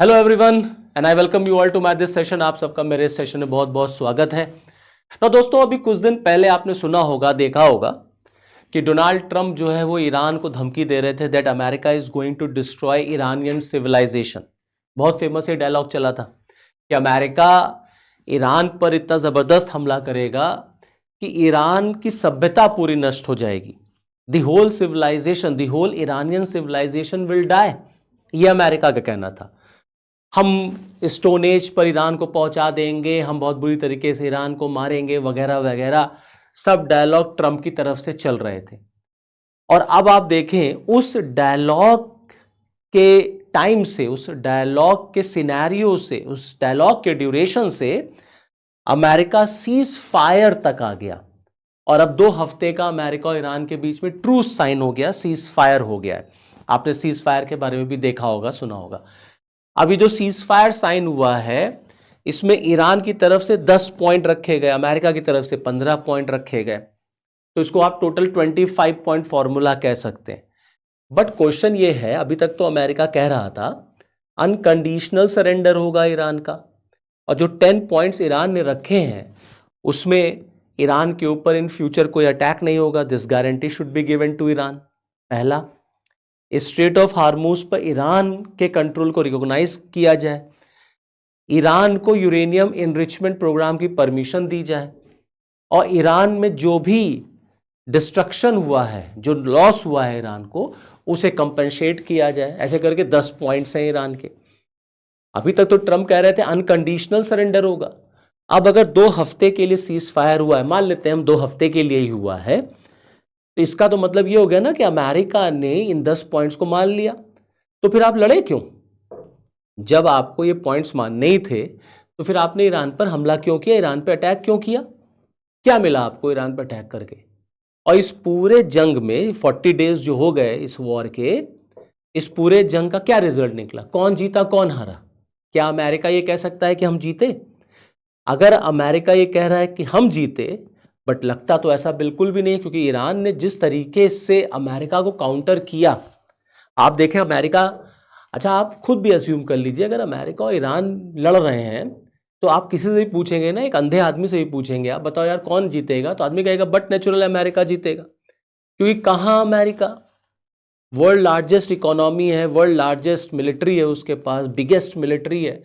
Hello everyone and I welcome you all to my this session. आप सबका मेरे इस सेशन में बहुत बहुत स्वागत है। तो दोस्तों, अभी कुछ दिन पहले आपने सुना होगा, देखा होगा कि डोनाल्ड ट्रंप जो है वो ईरान को धमकी दे रहे थे that America is going to destroy Iranian civilisation. बहुत फेमस ये डायलॉग चला था कि अमेरिका ईरान पर इतना ज़बरदस्त हमला करेगा कि ईरान की सभ्यता पूरी नष्ट हो जाएगी। The whole civilisation, the whole Iranian civilisation will die. ये अमेरिका का कहना था। हम स्टोन एज पर ईरान को पहुंचा देंगे, हम बहुत बुरी तरीके से ईरान को मारेंगे, वगैरह वगैरह सब डायलॉग ट्रंप की तरफ से चल रहे थे। और अब आप देखें, उस डायलॉग के टाइम से, उस डायलॉग के सिनेरियो से, उस डायलॉग के ड्यूरेशन से अमेरिका सीज फायर तक आ गया। और अब 2 हफ्ते का अमेरिका और ईरान के बीच में ट्रूस साइन हो गया, सीज फायर हो गया है। आपने सीज फायर के बारे में भी देखा होगा, सुना होगा। अभी जो सीज फायर साइन हुआ है, इसमें ईरान की तरफ से 10 पॉइंट रखे गए, अमेरिका की तरफ से 15 पॉइंट रखे गए। तो इसको आप टोटल 25 पॉइंट फॉर्मूला कह सकते हैं। बट क्वेश्चन ये है, अभी तक तो अमेरिका कह रहा था अनकंडीशनल सरेंडर होगा ईरान का, और जो 10 पॉइंट्स ईरान ने रखे हैं उसमें ईरान के ऊपर इन फ्यूचर कोई अटैक नहीं होगा। This guarantee should be given to Iran. पहला, स्ट्रेट ऑफ हार्मूज पर ईरान के कंट्रोल को रिकॉग्नाइज किया जाए, ईरान को यूरेनियम इनरिचमेंट प्रोग्राम की परमिशन दी जाए, और ईरान में जो भी डिस्ट्रक्शन हुआ है, जो लॉस हुआ है ईरान को, उसे कंपनसेट किया जाए। ऐसे करके 10 पॉइंट्स हैं ईरान के। अभी तक तो ट्रंप कह रहे थे अनकंडीशनल सरेंडर होगा। अब अगर 2 हफ्ते के लिए सीज फायर हुआ है, मान लेते हैं हम 2 हफ्ते के लिए ही हुआ है, तो इसका तो मतलब ये हो गया ना कि अमेरिका ने इन 10 पॉइंट्स को मान लिया। तो फिर आप लड़े क्यों? जब आपको ये पॉइंट्स मानने ही थे तो फिर आपने ईरान पर हमला क्यों किया, ईरान पर अटैक क्यों किया? क्या मिला आपको ईरान पर अटैक करके? और इस पूरे जंग में 40 डेज जो हो गए इस वॉर के, इस पूरे जंग का क्या रिजल्ट निकला? कौन जीता, कौन हारा? क्या अमेरिका ये कह सकता है कि हम जीते? अगर अमेरिका ये कह रहा है कि हम जीते, बट लगता तो ऐसा बिल्कुल भी नहीं, क्योंकि ईरान ने जिस तरीके से अमेरिका को काउंटर किया, आप देखें अमेरिका। अच्छा, आप खुद भी अज्यूम कर लीजिए, अगर अमेरिका और ईरान लड़ रहे हैं तो आप किसी से भी पूछेंगे ना, एक अंधे आदमी से भी पूछेंगे, आप बताओ यार कौन जीतेगा, तो आदमी कहेगा बट नेचुरल अमेरिका जीतेगा। क्योंकि कहाँ अमेरिका वर्ल्ड लार्जेस्ट इकोनॉमी है, वर्ल्ड लार्जेस्ट मिलिट्री है उसके पास, बिगेस्ट मिलिट्री है,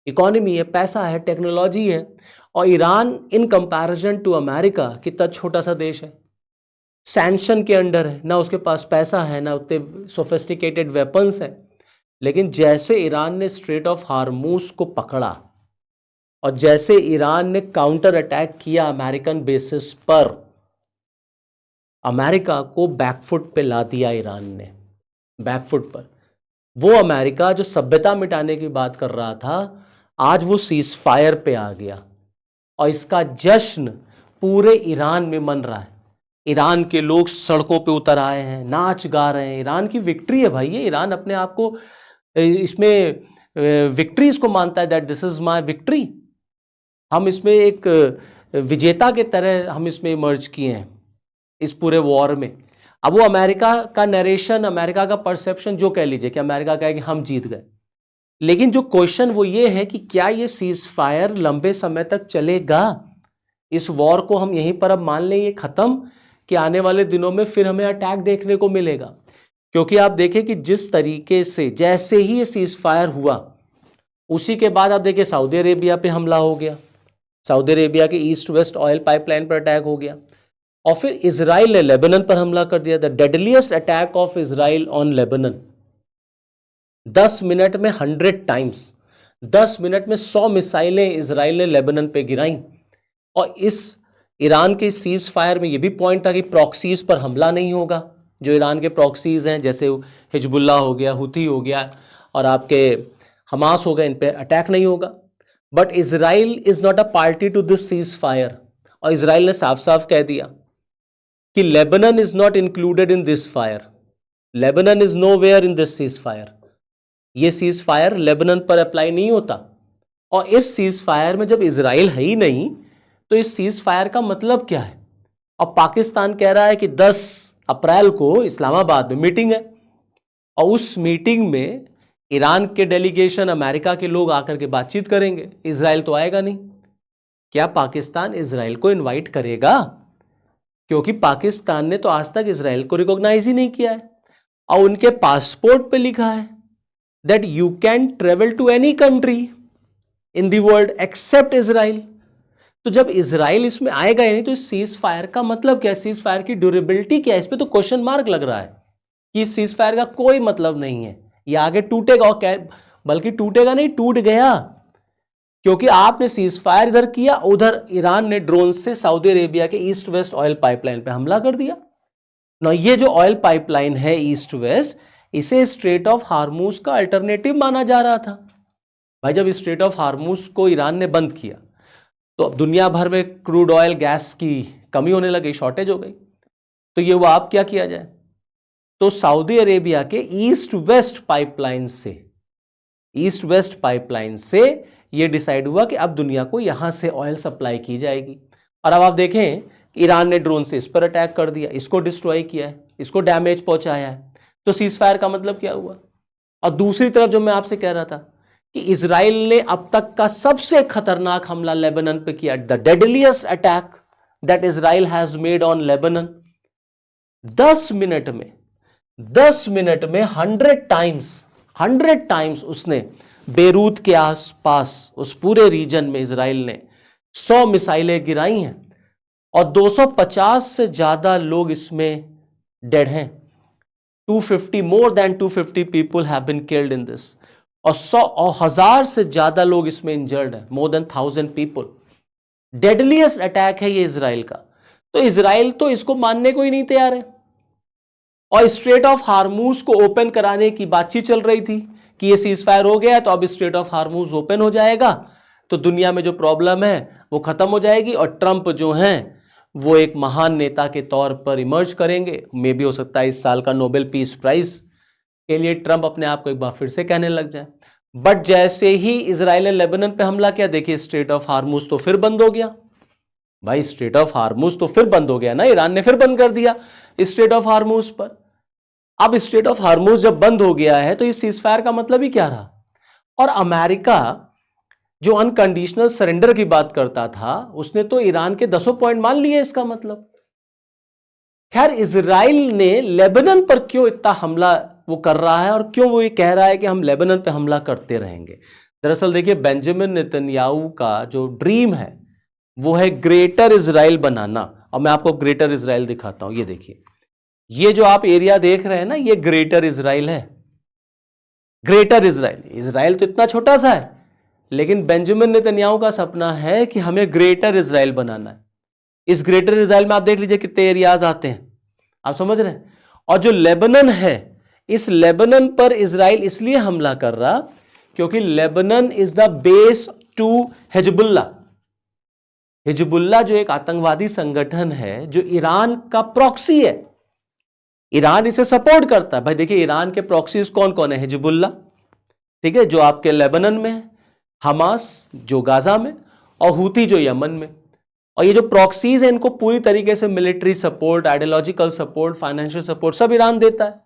इकोनॉमी है, पैसा है, टेक्नोलॉजी है। और Iran in comparison to America कितना छोटा सा देश है, सैंक्शन के अंडर है, ना उसके पास पैसा है, ना उतने सोफिस्टिकेटेड वेपन्स हैं। लेकिन जैसे ईरान ने स्ट्रेट ऑफ हार्मूज को पकड़ा और जैसे ईरान ने काउंटर अटैक किया अमेरिकन बेसिस पर, अमेरिका को बैकफुट पे ला दिया ईरान ने, बैकफुट पर। वो अमेरिका जो सभ्यता मिटाने की बात कर रहा था, आज वो सीज फायर पे आ गया, और इसका जश्न पूरे ईरान में मन रहा है। ईरान के लोग सड़कों पे उतर आए हैं, नाच गा रहे हैं। ईरान की विक्ट्री है भाई ये। ईरान अपने आप को इसमें विक्ट्रीज को मानता है, that this is my victory. हम इसमें एक विजेता के तरह हम इसमें इमर्ज किए हैं इस पूरे वॉर में। अब वो अमेरिका का नरेशन, अमेरिका का परसेप्शन जो कह लीजिए कि अमेरिका कहे कि हम जीत गए, लेकिन जो क्वेश्चन वो ये है कि क्या ये सीज फायर लंबे समय तक चलेगा? इस वॉर को हम यहीं पर अब मान लें ये खत्म, कि आने वाले दिनों में फिर हमें अटैक देखने को मिलेगा? क्योंकि आप देखें कि जिस तरीके से, जैसे ही ये सीज फायर हुआ, उसी के बाद आप देखिए सऊदी अरेबिया पे हमला हो गया, सऊदी अरेबिया के ईस्ट वेस्ट ऑयल पाइपलाइन पर अटैक हो गया, और फिर इजराइल ने लेबनान पर हमला कर दिया। The deadliest attack of Israel on Lebanon. 10 minute में 100 टाइम्स, 10 मिनट में 100 मिसाइलें इजराइल ने लेबनान पे गिराई। और इस ईरान के सीज फायर में ये भी पॉइंट था कि प्रॉक्सीज पर हमला नहीं होगा। जो ईरान के प्रॉक्सीज हैं, जैसे हिजबुल्लाह हो गया, हुती हो गया, और आपके हमास हो गए, इन पे अटैक नहीं होगा। But Israel is not a party to this ceasefire, और इजराइल ने साफ साफ कह दिया कि Lebanon is not included in this fire, Lebanon is nowhere in this ceasefire. ये सीज फायर लेबनान पर अप्लाई नहीं होता। और इस सीज फायर में जब इजराइल है ही नहीं, तो इस सीज फायर का मतलब क्या है? और पाकिस्तान कह रहा है कि 10 अप्रैल को इस्लामाबाद में मीटिंग है, और उस मीटिंग में ईरान के डेलीगेशन, अमेरिका के लोग आकर के बातचीत करेंगे, इजराइल तो आएगा नहीं। क्या पाकिस्तान इजराइल को इनवाइट करेगा? क्योंकि पाकिस्तान ने तो आज तक इजराइल को रिकॉग्नाइज ही नहीं किया है, और उनके पासपोर्ट पे लिखा है that you can travel to any country in the world except Israel. तो जब इजराइल इसमें आएगा ही नहीं, तो इस सीज फायर का मतलब क्या है? सीज फायर की ड्यूरेबिलिटी क्या है? इस पे तो क्वेश्चन मार्क लग रहा है कि सीज फायर का कोई मतलब नहीं है, ये आगे टूटेगा, और क्या, बल्कि टूटेगा नहीं, टूट गया। क्योंकि आपने सीज फायर इधर किया, उधर ईरान ने ड्रोन से सऊदी अरेबिया के ईस्ट वेस्ट ऑयल पाइपलाइन पे हमला कर दिया ना। ये जो ऑयल पाइपलाइन है ईस्ट वेस्ट, इसे स्ट्रेट ऑफ हार्मूज का अल्टरनेटिव माना जा रहा था। भाई जब स्ट्रेट ऑफ हार्मूज को ईरान ने बंद किया, तो अब दुनिया भर में क्रूड ऑयल गैस की कमी होने लगी, शॉर्टेज हो गई। तो ये वो आप क्या किया जाए? तो सऊदी अरेबिया के ईस्ट वेस्ट पाइपलाइन से ये डिसाइड हुआ कि अब दुनिया को यहां से ऑयल सप्लाई की जाएगी। और अब आप देखें, ईरान ने ड्रोन से इस पर अटैक कर दिया, इसको डिस्ट्रॉय किया है, इसको डैमेज पहुंचाया है। तो सीज फायर का मतलब क्या हुआ? और दूसरी तरफ जो मैं आपसे कह रहा था कि इजराइल ने अब तक का सबसे खतरनाक हमला लेबनान पे किया, the deadliest attack that Israel has made on Lebanon. 10 minute में 100 टाइम्स उसने बेरूत के आसपास उस पूरे रीजन में इजराइल ने 100 मिसाइलें गिराई हैं, और 250 से ज्यादा लोग इसमें डेड हैं। 250 more than 250 people have been killed in this, और 1000 से ज्यादा लोग इसमें इंजर्ड हैं, more than 1000 people. Deadliest attack है ये इजराइल का। तो इजराइल तो इसको मानने को ही नहीं तैयार है, और स्ट्रेट ऑफ हार्मूज को ओपन कराने की बातचीत चल रही थी कि ये सीज फायर हो गया है, तो अब स्ट्रेट ऑफ हार्मूज ओपन हो जाएगा, तो दुनिया में जो प्रॉब्लम है वो खत्म हो जाएगी, और ट्रंप जो हैं वो एक महान नेता के तौर पर इमर्ज करेंगे। मे भी हो सकता है इस साल का नोबेल पीस प्राइज के लिए ट्रंप अपने आप को एक बार फिर से कहने लग जाए। बट जैसे ही इजराइल ने लेबनान पे हमला किया, देखिए स्ट्रेट ऑफ हार्मूज तो फिर बंद हो गया। भाई स्ट्रेट ऑफ हार्मूज तो फिर बंद हो गया ना, ईरान ने फिर बंद कर दिया स्ट्रेट ऑफ हार्मूज पर। अब स्ट्रेट ऑफ हार्मूज जब बंद हो गया है, तो इस सीज फायर का मतलब ही क्या रहा? और अमेरिका जो अनकंडीशनल सरेंडर की बात करता था, उसने तो ईरान के 10 पॉइंट मान लिए इसका मतलब। खैर, इजराइल ने लेबनान पर क्यों इतना हमला वो कर रहा है, और क्यों वो ये कह रहा है कि हम लेबनान पे हमला करते रहेंगे? दरअसल देखिए, बेंजामिन नेतन्याहू का जो ड्रीम है वो है ग्रेटर इजराइल बनाना। और मैं आपको ग्रेटर इजराइल दिखाता हूं। ये देखिए, ये जो आप एरिया देख रहे हैं ना, ये ग्रेटर इजराइल है। ग्रेटर इजराइल, इजराइल तो इतना छोटा सा है, लेकिन बेंजामिन नेतन्याहू का सपना है कि हमें ग्रेटर इजराइल बनाना है। इस ग्रेटर इजराइल में आप देख लीजिए कितने एरियाज आते हैं, आप समझ रहे हैं। और जो लेबनान है, इस लेबनान पर इजराइल इसलिए हमला कर रहा क्योंकि Lebanon is the base to Hezbollah. Hezbollah जो एक आतंकवादी संगठन है, जो ईरान का प्रॉक्सी है, ईरान इसे सपोर्ट करता है। भाई देखिए, ईरान के प्रॉक्सीज कौन कौन है? हिजबुल्लाह, ठीक है, जो आपके लेबनान में है, हमास जो गाजा में, और हूती जो यमन में। और ये जो प्रॉक्सीज है, इनको पूरी तरीके से military support, ideological support, financial support सब ईरान देता है।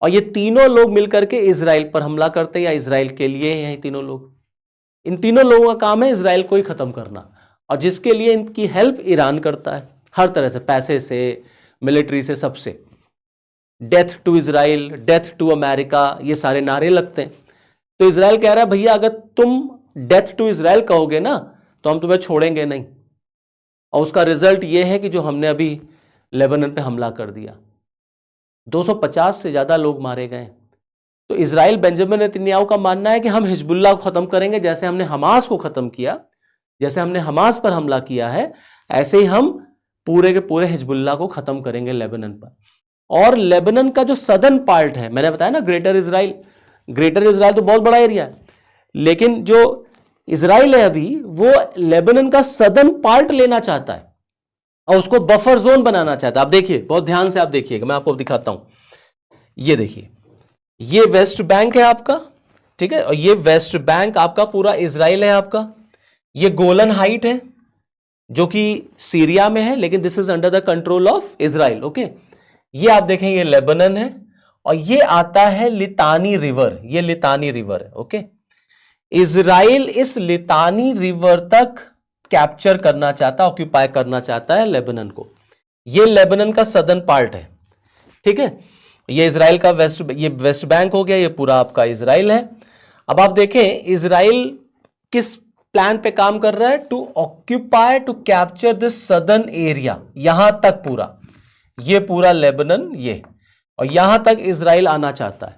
और ये तीनों लोग मिलकर के इजराइल पर हमला करते हैं, या इजराइल के लिए हैं ये तीनों लोग। इन तीनों लोगों का काम है इजराइल को ही खत्म करना, और जिसके लिए इनकी हेल्प ईरान करता है हर तरह से, पैसे से, मिलिट्री से, सबसे। Death to Israel, death to America, ये सारे नारे लगते हैं। तो इजराइल कह रहा है, भैया अगर तुम डेथ टू इजराइल कहोगे ना, तो हम तुम्हें छोड़ेंगे नहीं। और उसका रिजल्ट ये है कि जो हमने अभी लेबनान पे हमला कर दिया, 250 से ज्यादा लोग मारे गए। तो इजराइल, बेंजामिन नेतन्याहू का मानना है कि हम हिजबुल्लाह को खत्म करेंगे, जैसे हमने हमास को खत्म किया, जैसे हमने हमास पर हमला किया है, ऐसे ही हम पूरे के पूरे हिजबुल्लाह को खत्म करेंगे लेबनान पर। और लेबनान का जो सदर्न पार्ट है, मैंने बताया ना ग्रेटर इजराइल, ग्रेटर इजराइल तो बहुत बड़ा एरिया है, लेकिन जो इजराइल है अभी, वो लेबनान का सदर्न पार्ट लेना चाहता है और उसको बफर जोन बनाना चाहता है। आप देखिए, बहुत ध्यान से आप देखिएगा, मैं आपको दिखाता हूं। ये देखिए, ये वेस्ट बैंक है आपका, ठीक है, और ये वेस्ट बैंक आपका पूरा इजराइल है आपका। ये गोलन हाइट है जो कि सीरिया में है, लेकिन this is under the control of Israel. Okay, ये आप देखें, ये लेबनान है, और ये आता है लितानी रिवर, ये लितानी रिवर है। ओके, इजराइल इस लितानी रिवर तक कैप्चर करना चाहता, ऑक्यूपाई करना चाहता है लेबनान को। ये लेबनान का सदर्न पार्ट है, ठीक है। ये इजराइल का ये वेस्ट बैंक हो गया, ये पूरा आपका इजराइल है। अब आप देखें इजराइल किस प्लान पे काम कर रहा है, to occupy, to capture this southern area, यहां तक पूरा, ये पूरा लेबनान ये, और यहां तक इजराइल आना चाहता है।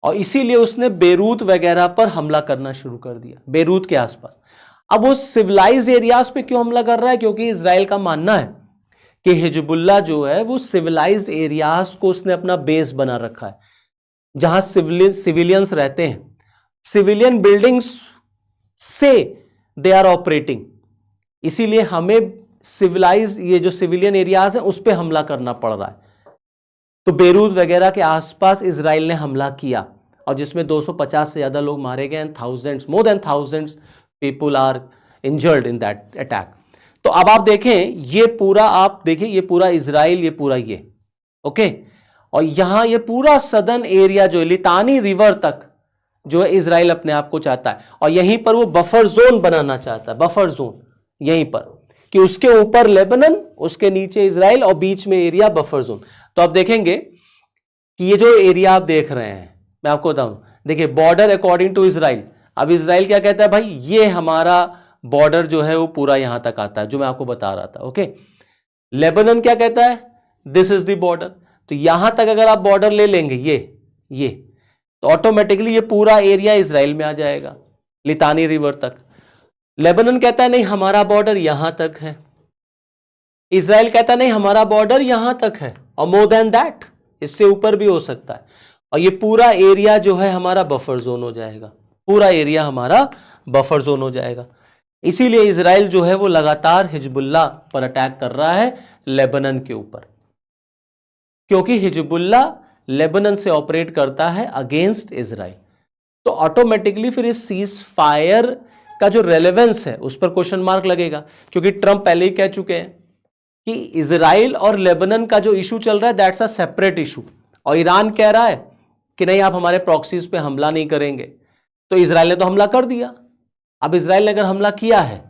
और इसीलिए उसने बेरूत वगैरह पर हमला करना शुरू कर दिया, बेरूत के आसपास। अब वो सिविलाइज्ड एरियाज पे क्यों हमला कर रहा है, क्योंकि इजराइल का मानना है कि हिजबुल्लाह जो है वो सिविलाइज्ड एरियाज को उसने अपना बेस बना रखा है, जहां सिविलियंस रहते हैं, सिविलियन बिल्डिंग्स से दे आर ऑपरेटिंग। इसीलिए हमें सिविलाइज्ड ये जो सिविलियन एरियाज हैं उस पर हमला करना पड़ रहा है। तो बेरूत वगैरह के आसपास इजराइल ने हमला किया, और जिसमें 250 से ज्यादा लोग मारे गए, thousands, more than thousands people are injured in that attack. तो अब आप देखें ये पूरा, आप देखें ये पूरा इजराइल, ये पूरा ये, ओके, और यहां ये पूरा सदर्न एरिया जो लितानी रिवर तक जो है इजराइल अपने आप को चाहता है, और यहीं पर वो बफर जोन बनाना चाहता है, बफर जोन यहीं पर, कि उसके ऊपर लेबनान, उसके नीचे इजराइल, और बीच में एरिया बफर जोन। तो आप देखेंगे कि ये जो एरिया आप देख रहे हैं, मैं आपको बताऊं, देखिए बॉर्डर अकॉर्डिंग टू इजराइल। अब इजराइल क्या कहता है, भाई ये हमारा बॉर्डर जो है वो पूरा यहां तक आता है, जो मैं आपको बता रहा था। ओके, लेबनान क्या कहता है, दिस इज द बॉर्डर। तो यहां तक अगर आप बॉर्डर ले लेंगे ये तो ऑटोमेटिकली ये पूरा एरिया इजराइल में आ जाएगा, लितानी रिवर तक। लेबनान कहता है नहीं हमारा बॉर्डर यहां तक है, इजराइल कहता है नहीं हमारा बॉर्डर यहां तक है, और मोर देन दैट, इससे ऊपर भी हो सकता है। और ये पूरा एरिया जो है हमारा बफर जोन हो जाएगा, पूरा एरिया हमारा बफर जोन हो जाएगा। इसीलिए इजराइल जो है वो लगातार हिजबुल्लाह पर अटैक कर रहा है, लेबनान के ऊपर, क्योंकि हिजबुल्लाह लेबनान से ऑपरेट करता है अगेंस्ट इजराइल। तो ऑटोमेटिकली फिर इस सीज फायर का जो रेलेवेंस है उस पर क्वेश्चन मार्क लगेगा, क्योंकि ट्रंप पहले ही कह चुके हैं कि इजराइल और लेबनान का जो इशू चल रहा है दैट्स अ सेपरेट इशू, और ईरान कह रहा है कि नहीं आप हमारे प्रॉक्सीज पे हमला नहीं करेंगे। तो इजराइल ने तो हमला कर दिया। अब इजराइल ने अगर हमला किया है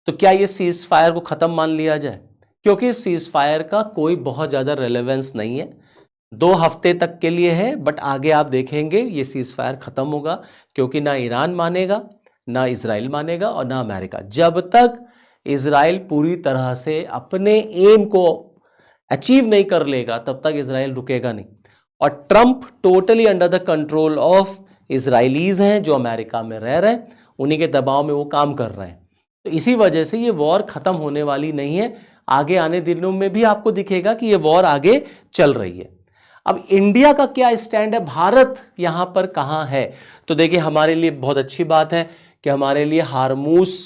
तो क्या ये सीज फायर को खत्म मान लिया जाए, क्योंकि सीज फायर का कोई बहुत ज्यादा रेलेवेंस नहीं है, 2 हफ्ते तक के लिए है, बट आगे आप देखेंगे ये सीज फायर खत्म होगा, क्योंकि ना ईरान मानेगा, ना इजराइल मानेगा, और ना अमेरिका। जब तक इजराइल पूरी तरह से अपने एम को अचीव नहीं कर लेगा तब तक इजराइल रुकेगा नहीं। और Trump totally under the control of Israelis हैं जो अमेरिका में रह रहे हैं, उन्हीं के दबाव में वो काम कर रहे हैं। तो इसी वजह से ये वॉर खत्म होने वाली नहीं है, आगे आने दिनों में भी आपको दिखेगा कि ये वॉर आगे चल रही है। अब इंडिया का क्या स्टैंड है, भारत यहां पर कहां है, तो देखिए हमारे लिए बहुत अच्छी बात है कि हमारे लिए हार्मूस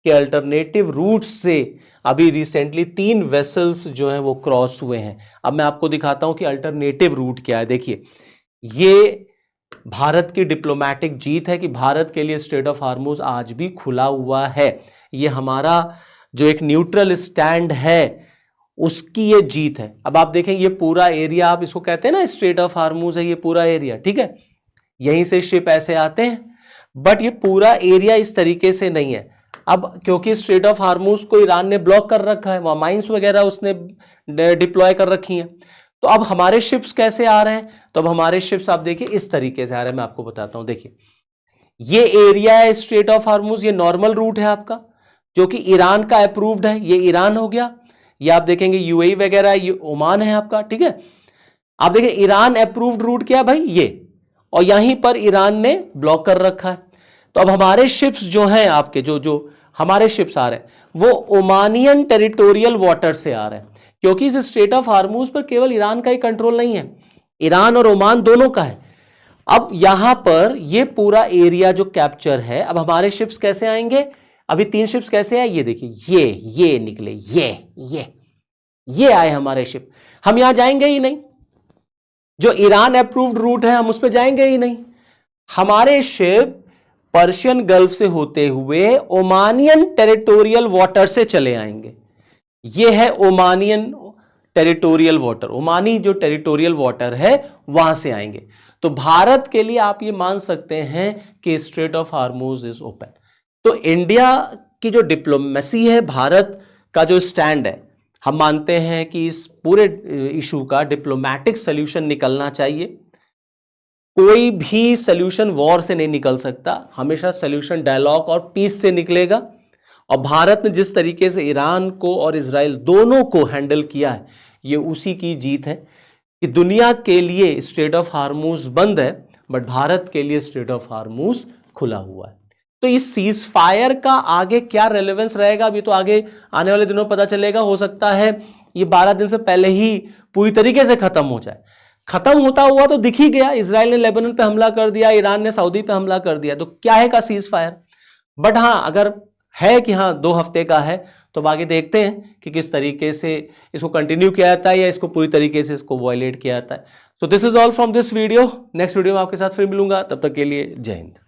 के अल्टरनेटिव रूट से अभी रिसेंटली 3 वेसल्स जो हैं वो क्रॉस हुए हैं। अब मैं आपको दिखाता हूं कि अल्टरनेटिव रूट क्या है। देखिए ये भारत की डिप्लोमेटिक जीत है कि भारत के लिए स्ट्रेट ऑफ हार्मूज आज भी खुला हुआ है। ये हमारा जो एक न्यूट्रल स्टैंड है उसकी ये जीत है। अब आप देखें ये पूरा एरिया, आप इसको कहते हैं ना स्ट्रेट ऑफ हार्मूज है ये पूरा एरिया, ठीक है, यहीं से शिप ऐसे आते हैं, बट ये पूरा एरिया इस तरीके से नहीं है। अब क्योंकि स्ट्रेट ऑफ हार्मूज को ईरान ने ब्लॉक कर रखा है, वहां माइंस वगैरह उसने डिप्लॉय कर रखी हैं, तो अब हमारे शिप्स कैसे आ रहे हैं, तो अब हमारे शिप्स आप देखिए इस तरीके से आ रहे हैं। मैं आपको बताता हूं, देखिए ये एरिया है स्ट्रेट ऑफ हार्मूज, ये नॉर्मल रूट है आपका जो कि ईरान का अप्रूव्ड है, ये ईरान हो गया, ये आप देखेंगे यूएई वगैरह, ये ओमान है आपका, ठीक है। आप देखिए ईरान अप्रूव्ड रूट क्या है भाई ये, और यहीं पर ईरान ने ब्लॉक कर रखा है। तो अब हमारे शिप्स जो हैं आपके जो हमारे शिप्स आ रहे हैं वो ओमानियन टेरिटोरियल वाटर से आ रहे हैं, क्योंकि इस स्ट्रेट ऑफ हार्मूज पर केवल ईरान का ही कंट्रोल नहीं है, ईरान और ओमान दोनों का है। अब यहां पर ये पूरा एरिया जो कैप्चर है, अब हमारे शिप्स कैसे आएंगे, अभी 3 शिप्स कैसे आए, ये देखिए ये निकले, ये आए हमारे शिप, हम यहां जाएंगे ही नहीं, जो ईरान अप्रूव्ड रूट है हम उस पर जाएंगे ही नहीं। हमारे शिप पर्शियन गल्फ से होते हुए ओमानियन टेरिटोरियल वाटर से चले आएंगे, ये है ओमानियन टेरिटोरियल वाटर, ओमानी जो टेरिटोरियल वाटर है वहां से आएंगे। तो भारत के लिए आप ये मान सकते हैं कि straight of Hormuz is open. तो इंडिया की जो डिप्लोमेसी है, भारत का जो स्टैंड है, हम मानते हैं कि इस पूरे इशू का डिप्लोमेटिक सोल्यूशन निकलना चाहिए। कोई भी सोल्यूशन वॉर से नहीं निकल सकता, हमेशा सोल्यूशन डायलॉग और पीस से निकलेगा। और भारत ने जिस तरीके से ईरान को और इजराइल दोनों को हैंडल किया है, ये उसी की जीत है कि दुनिया के लिए स्ट्रेट ऑफ हार्मूज बंद है, बट भारत के लिए स्ट्रेट ऑफ हार्मूज खुला हुआ है। तो इस सीज फायर का आगे क्या रेलेवेंस रहेगा, अभी तो आगे आने वाले दिनों पता चलेगा। हो सकता है ये 12 दिन से पहले ही पूरी तरीके से खत्म हो जाए। खत्म होता हुआ तो दिख ही गया, इजराइल ने लेबनान पे हमला कर दिया, ईरान ने सऊदी पे हमला कर दिया, तो क्या है का सीज फायर। बट हाँ, अगर है कि हाँ 2 हफ्ते का है, तो अब आगे देखते हैं कि किस तरीके से इसको कंटिन्यू किया जाता है या इसको पूरी तरीके से इसको वॉयलेट किया जाता है। So this is all from this video. Next video में आपके साथ फिर मिलूंगा, तब तक के लिए जय हिंद।